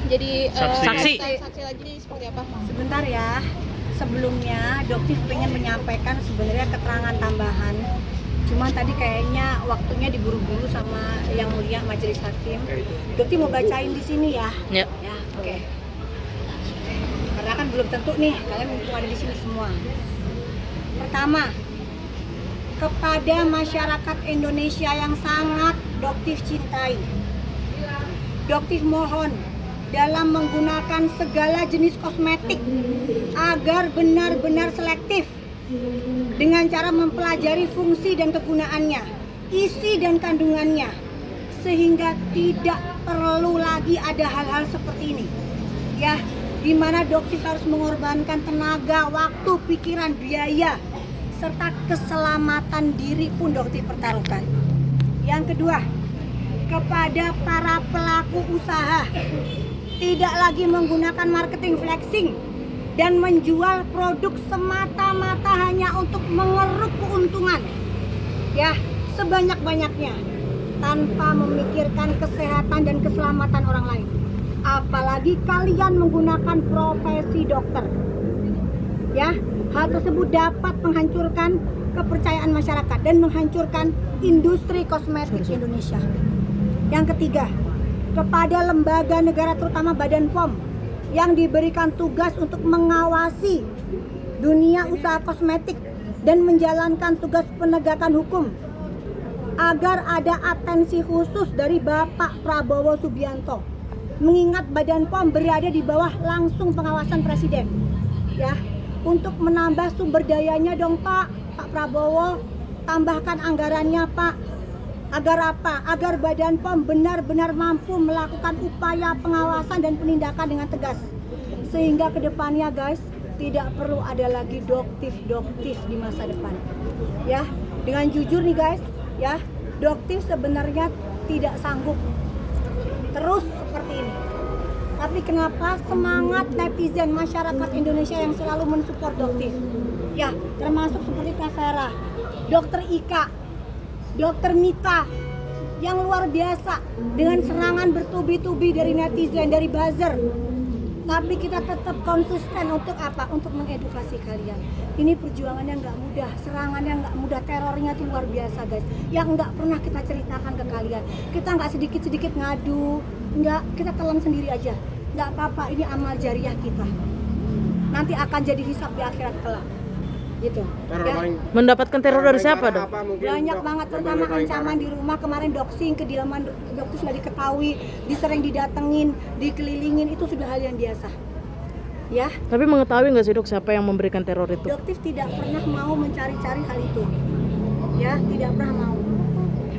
jadi Saksi. saksi lagi seperti apa? Sebentar ya. Sebelumnya Doktif pengen menyampaikan sebenarnya keterangan tambahan. Cuma tadi kayaknya waktunya diburu-buru sama yang mulia majelis hakim. Doktif mau bacain di sini ya. Ya. Ya, oke. Karena kan belum tentu nih kalian mumpung ada di sini semua. Pertama, kepada masyarakat Indonesia yang sangat Doktif cintai, Doktif mohon dalam menggunakan segala jenis kosmetik agar benar-benar selektif dengan cara mempelajari fungsi dan kegunaannya, isi dan kandungannya, sehingga tidak perlu lagi ada hal-hal seperti ini ya, di mana Doktif harus mengorbankan tenaga, waktu, pikiran, biaya serta keselamatan diri pun Doktif pertaruhkan. Yang kedua, kepada para pelaku usaha, tidak lagi menggunakan marketing flexing dan menjual produk semata-mata hanya untuk mengeruk keuntungan ya sebanyak-banyaknya tanpa memikirkan kesehatan dan keselamatan orang lain. Apalagi kalian menggunakan profesi dokter ya, hal tersebut dapat menghancurkan kepercayaan masyarakat dan menghancurkan industri kosmetik Indonesia. Yang ketiga, kepada lembaga negara terutama Badan POM yang diberikan tugas untuk mengawasi dunia usaha kosmetik dan menjalankan tugas penegakan hukum, agar ada atensi khusus dari Bapak Prabowo Subianto, mengingat Badan POM berada di bawah langsung pengawasan Presiden ya, untuk menambah sumber dayanya dong Pak Prabowo, tambahkan anggarannya Pak. Agar apa? Agar Badan POM benar-benar mampu melakukan upaya pengawasan dan penindakan dengan tegas. Sehingga kedepannya guys, tidak perlu ada lagi doktif di masa depan. Ya, dengan jujur nih guys, ya, Doktif sebenarnya tidak sanggup terus seperti ini. Tapi kenapa semangat netizen masyarakat Indonesia yang selalu mensupport Doktif? Ya, termasuk seperti Kak Vera, Dokter Ika, Dokter Mita yang luar biasa dengan serangan bertubi-tubi dari netizen, dari buzzer. Tapi kita tetap konsisten untuk apa? Untuk mengedukasi kalian. Ini perjuangannya nggak mudah, serangannya nggak mudah, terornya itu luar biasa guys. Yang nggak pernah kita ceritakan ke kalian. Kita nggak sedikit-sedikit ngadu, nggak, kita telan sendiri aja. Nggak apa-apa, ini amal jariah kita. Nanti akan jadi hisab di akhirat kelak. Gitu. Ya. Mendapatkan teror dari siapa dok? Banyak banget, terutama ancaman di rumah kemarin, doxing, kediaman Doktif sudah diketahui, disering didatengin, dikelilingin, itu sudah hal yang biasa. Ya. Tapi mengetahui nggak sih dok siapa yang memberikan teror itu? Doktif tidak pernah mau mencari-cari hal itu. Ya, tidak pernah mau.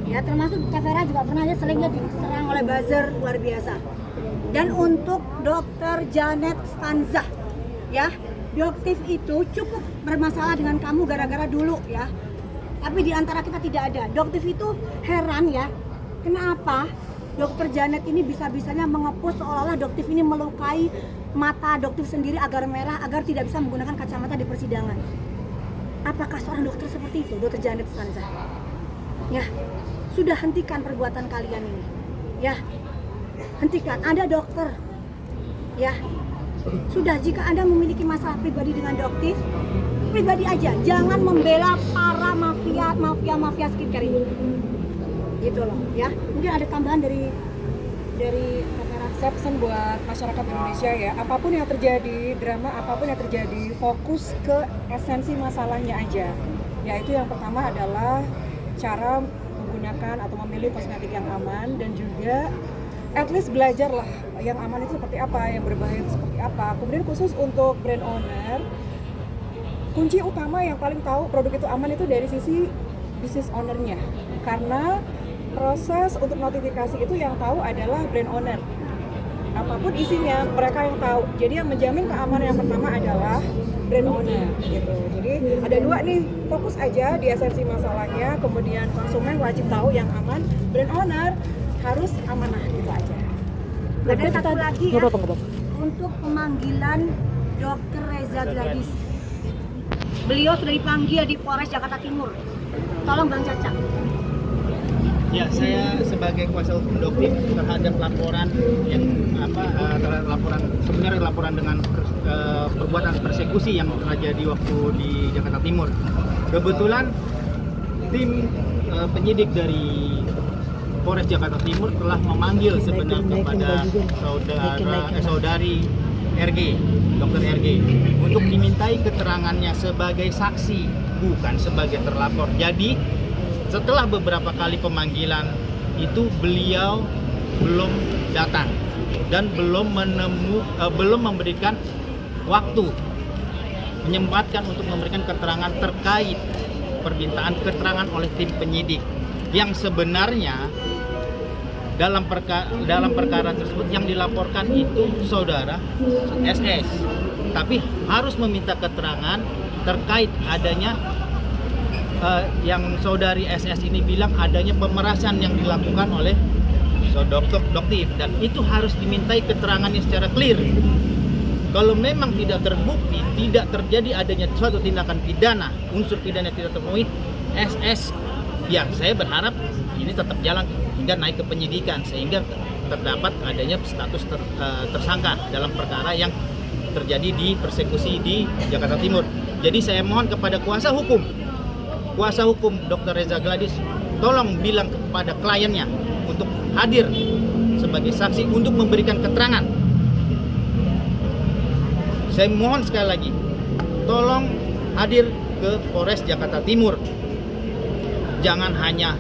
Ya, termasuk Kak Vera juga pernah ya seringnya diserang oleh buzzer luar biasa. Dan untuk Dokter Janet Stanzah, ya, Doktif itu cukup bermasalah dengan kamu gara-gara dulu ya. Tapi di antara kita tidak ada. Doktif itu heran ya, kenapa Dokter Janet ini bisa-bisanya mengepus seolah-olah Doktif ini melukai mata Doktif sendiri agar merah, agar tidak bisa menggunakan kacamata di persidangan. Apakah seorang dokter seperti itu, Dokter Janet Stanzah? Ya, sudah hentikan perbuatan kalian ini. Ya, hentikan. Anda dokter. Ya, sudah, jika Anda memiliki masalah pribadi dengan Doktif, pribadi aja, jangan membela para mafia skincare ini. Gitu loh, ya. Mungkin ada tambahan dari kamera. Saya pesan buat masyarakat Indonesia ya, apapun yang terjadi, drama apapun yang terjadi, fokus ke esensi masalahnya aja. Yaitu yang pertama adalah cara menggunakan atau memilih kosmetik yang aman, dan juga at least belajar lah yang aman itu seperti apa, yang berbahaya itu seperti apa. Kemudian khusus untuk brand owner, kunci utama yang paling tahu produk itu aman itu dari sisi business owner-nya, karena proses untuk notifikasi itu yang tahu adalah brand owner. Apapun isinya mereka yang tahu. Jadi yang menjamin keamanan yang pertama adalah brand owner gitu. Jadi ada dua nih, fokus aja di esensi masalahnya, kemudian konsumen wajib tahu yang aman, brand owner harus amanah, gitu aja. Ada satu lagi ya, untuk pemanggilan Dr. Reza Gladys. Beliau sudah dipanggil di Polres Jakarta Timur. Tolong Bang Caca. Ya, saya sebagai kuasa hukum Doktif terhadap laporan yang terhadap laporan dengan perbuatan persekusi yang terjadi waktu di Jakarta Timur. Kebetulan tim penyidik dari Polres Jakarta Timur telah memanggil sebenarnya kepada saudari RG, Dr. RG, untuk dimintai keterangannya sebagai saksi, bukan sebagai terlapor. Jadi setelah beberapa kali pemanggilan itu beliau belum datang dan belum memberikan waktu, menyempatkan untuk memberikan keterangan terkait permintaan keterangan oleh tim penyidik yang sebenarnya dalam perkara tersebut yang dilaporkan itu saudara SS, tapi harus meminta keterangan terkait adanya yang saudari SS ini bilang adanya pemerasan yang dilakukan oleh Doktif, dan itu harus dimintai keterangannya secara clear. Kalau memang tidak terbukti, tidak terjadi adanya suatu tindakan pidana, unsur pidana tidak terpenuhi, SS, ya saya berharap ini tetap jalan hingga naik ke penyidikan sehingga terdapat adanya status tersangka dalam perkara yang terjadi di persekusi di Jakarta Timur. Jadi saya mohon kepada kuasa hukum Dr. Reza Gladys, tolong bilang kepada kliennya untuk hadir sebagai saksi untuk memberikan keterangan. Saya mohon sekali lagi, tolong hadir ke Polres Jakarta Timur. Jangan hanya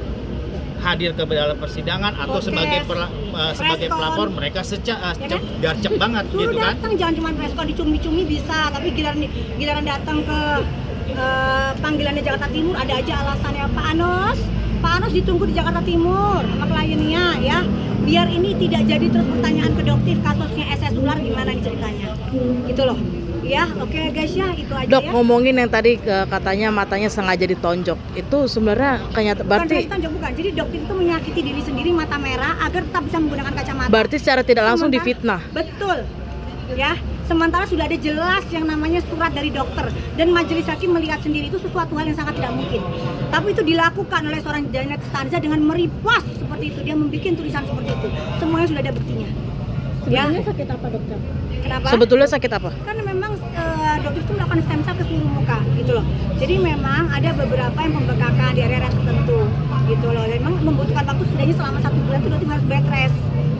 hadir ke dalam persidangan atau sebagai pelapor, mereka garcep banget suruh gitu kan. Datang, jangan cuma preskon dicumi-cumi bisa, tapi giliran datang ke panggilannya Jakarta Timur ada aja alasannya. Pak Anos ditunggu di Jakarta Timur sama kliennya ya, biar ini tidak jadi terus pertanyaan ke Doktif kasusnya SS Ular gimana nih ceritanya gitu loh ya. Oke guys ya, itu aja. Dok, ya. ngomongin yang tadi katanya matanya sengaja ditonjok, itu sebenarnya berarti bukan. Jadi Doktif itu menyakiti diri sendiri, mata merah agar tetap bisa menggunakan kacamata. berarti secara tidak langsung difitnah. Betul ya, sementara sudah ada jelas yang namanya surat dari dokter dan majelis hakim melihat sendiri itu sesuatu hal yang sangat tidak mungkin, tapi itu dilakukan oleh seorang Janet Stanza dengan meripas seperti itu. Dia membuat tulisan seperti itu, semuanya sudah ada buktinya. Sebenarnya sakit apa dokter? Kenapa? Sebetulnya sakit apa? Karena memang dokter itu melakukan stem cell ke seluruh muka gitu loh. Jadi memang ada beberapa yang pembekakan di area tertentu gitu loh. Memang membutuhkan waktu setidaknya selama 1 bulan itu dokter harus bed rest.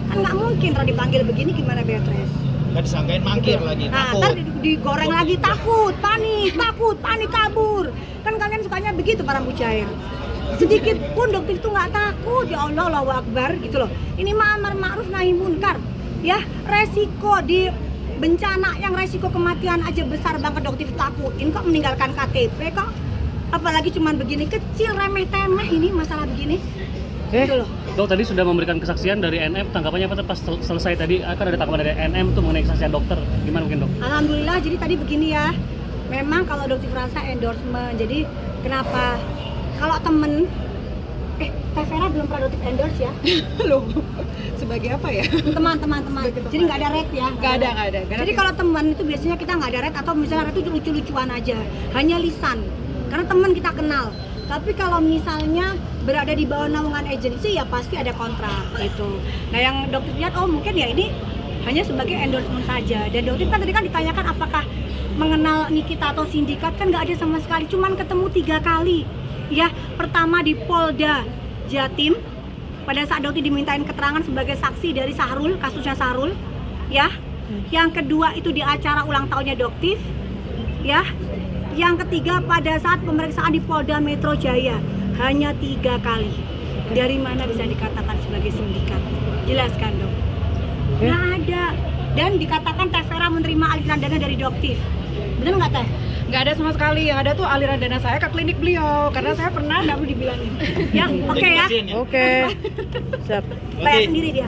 Kan nggak mungkin kalau dipanggil begini gimana bed rest. Nggak disangkain mangkir lagi, Nah, takut. ntar digoreng lagi, takut, panik, kabur. Kan kalian sukanya begitu para mujair. Sedikit pun dokter itu nggak takut, ya Allah, Allahu Akbar gitu loh. Ini amar ma'ruf nahi munkar. Ya, resiko di bencana yang resiko kematian aja besar banget dokter takutin kok meninggalkan KTP kok. Apalagi cuman begini kecil, remeh-temeh ini masalah begini. Gitu loh. Dok, tadi sudah memberikan kesaksian dari NM, tanggapannya apa pas selesai tadi? Kan ada tanggapan dari NM tuh mengenai kesaksian dokter, gimana mungkin dok? Alhamdulillah, jadi tadi begini ya, memang kalau Dokter Frasa endorsement, jadi kenapa kalau temen, Teh Vera belum pernah Dokter endorse ya? Loh, sebagai apa ya? Teman-teman, jadi nggak ada rate ya? Nggak ada. Jadi kalau teman itu biasanya kita nggak ada rate atau misalnya rate itu lucu-lucuan aja, hanya lisan, karena teman kita kenal. Tapi kalau misalnya berada di bawah naungan agensi ya pasti ada kontrak gitu. Nah yang dokter lihat, oh mungkin ya ini hanya sebagai endorsement saja. Dan dokter kan tadi kan ditanyakan apakah mengenal Nikita atau sindikat, kan nggak ada sama sekali. Cuman ketemu 3 kali. Ya, pertama di Polda Jatim pada saat dokter dimintain keterangan sebagai saksi dari Sahrul, kasusnya Sahrul. Ya. Yang kedua itu di acara ulang tahunnya Doktif. Ya. Yang ketiga pada saat pemeriksaan di Polda Metro Jaya, hanya 3 kali. Dari mana bisa dikatakan sebagai sindikat? Jelaskan dong. Nggak ada. Dan dikatakan Teh Vera menerima aliran dana dari Doktif. Bener nggak Teh? Nggak ada sama sekali, yang ada tuh aliran dana saya ke klinik beliau karena saya pernah nggak perlu dibilangin. Ya, oke ya. Oke. Siap. Bayar sendiri dia.